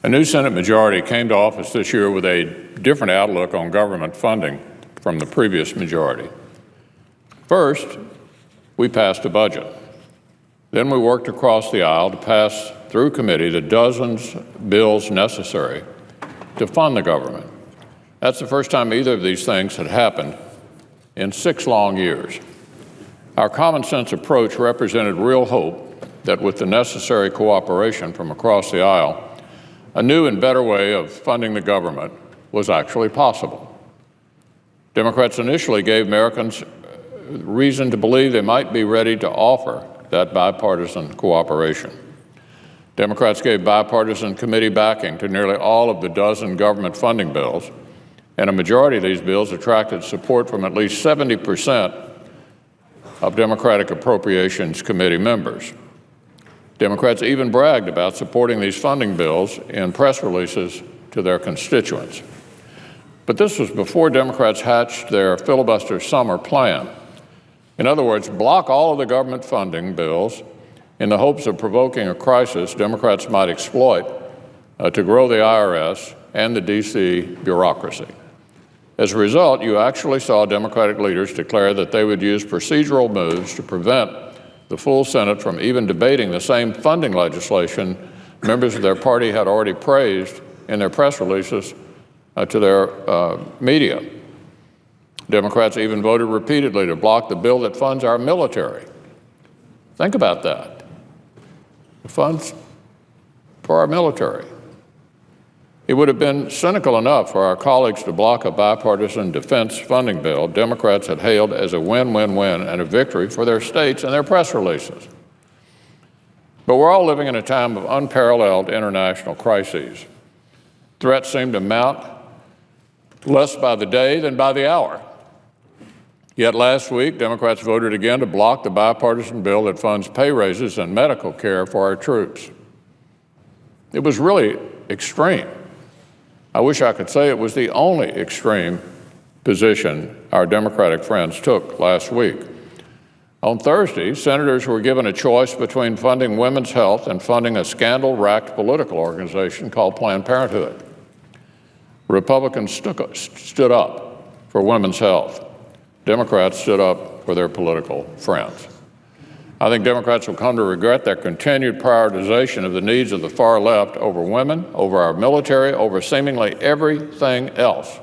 A new Senate majority came to office this year with a different outlook on government funding from the previous majority. First, we passed a budget. Then we worked across the aisle to pass through committee the dozens of bills necessary to fund the government. That's the first time either of these things had happened in 6 long years. Our common sense approach represented real hope that with the necessary cooperation from across the aisle, a new and better way of funding the government was actually possible. Democrats initially gave Americans reason to believe they might be ready to offer that bipartisan cooperation. Democrats gave bipartisan committee backing to nearly all of the dozen government funding bills, and a majority of these bills attracted support from at least 70% of Democratic Appropriations Committee members. Democrats even bragged about supporting these funding bills in press releases to their constituents. But this was before Democrats hatched their filibuster summer plan. In other words, block all of the government funding bills in the hopes of provoking a crisis Democrats might exploit to grow the IRS and the D.C. bureaucracy. As a result, you actually saw Democratic leaders declare that they would use procedural moves to prevent the full Senate from even debating the same funding legislation members of their party had already praised in their press releases to their media. Democrats even voted repeatedly to block the bill that funds our military. Think about that. The funds for our military. It would have been cynical enough for our colleagues to block a bipartisan defense funding bill Democrats had hailed as a win-win-win and a victory for their states and their press releases. But we're all living in a time of unparalleled international crises. Threats seem to mount less by the day than by the hour. Yet last week, Democrats voted again to block the bipartisan bill that funds pay raises and medical care for our troops. It was really extreme. I wish I could say it was the only extreme position our Democratic friends took last week. On Thursday, senators were given a choice between funding women's health and funding a scandal-racked political organization called Planned Parenthood. Republicans stood up for women's health. Democrats stood up for their political friends. I think Democrats will come to regret their continued prioritization of the needs of the far left over women, over our military, over seemingly everything else.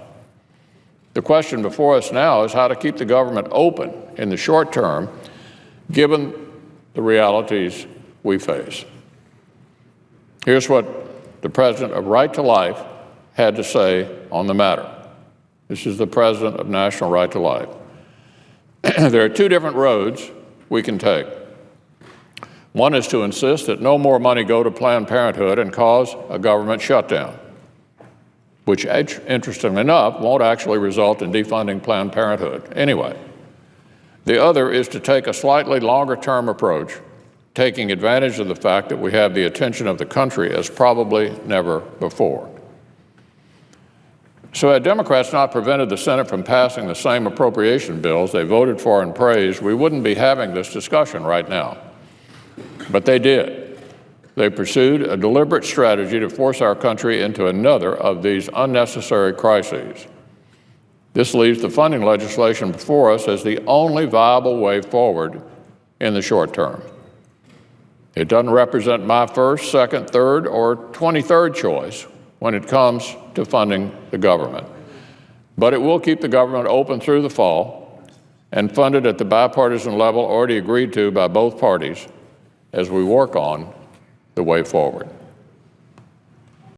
The question before us now is how to keep the government open in the short term, given the realities we face. Here's what the president of Right to Life had to say on the matter. This is the president of National Right to Life. There are 2 different roads we can take. One is to insist that no more money go to Planned Parenthood and cause a government shutdown, which, interestingly enough, won't actually result in defunding Planned Parenthood anyway. The other is to take a slightly longer-term approach, taking advantage of the fact that we have the attention of the country as probably never before. So had Democrats not prevented the Senate from passing the same appropriation bills they voted for and praised, we wouldn't be having this discussion right now. But they did. They pursued a deliberate strategy to force our country into another of these unnecessary crises. This leaves the funding legislation before us as the only viable way forward in the short term. It doesn't represent my first, second, third, or 23rd choice when it comes to funding the government. But it will keep the government open through the fall and funded at the bipartisan level already agreed to by both parties as we work on the way forward.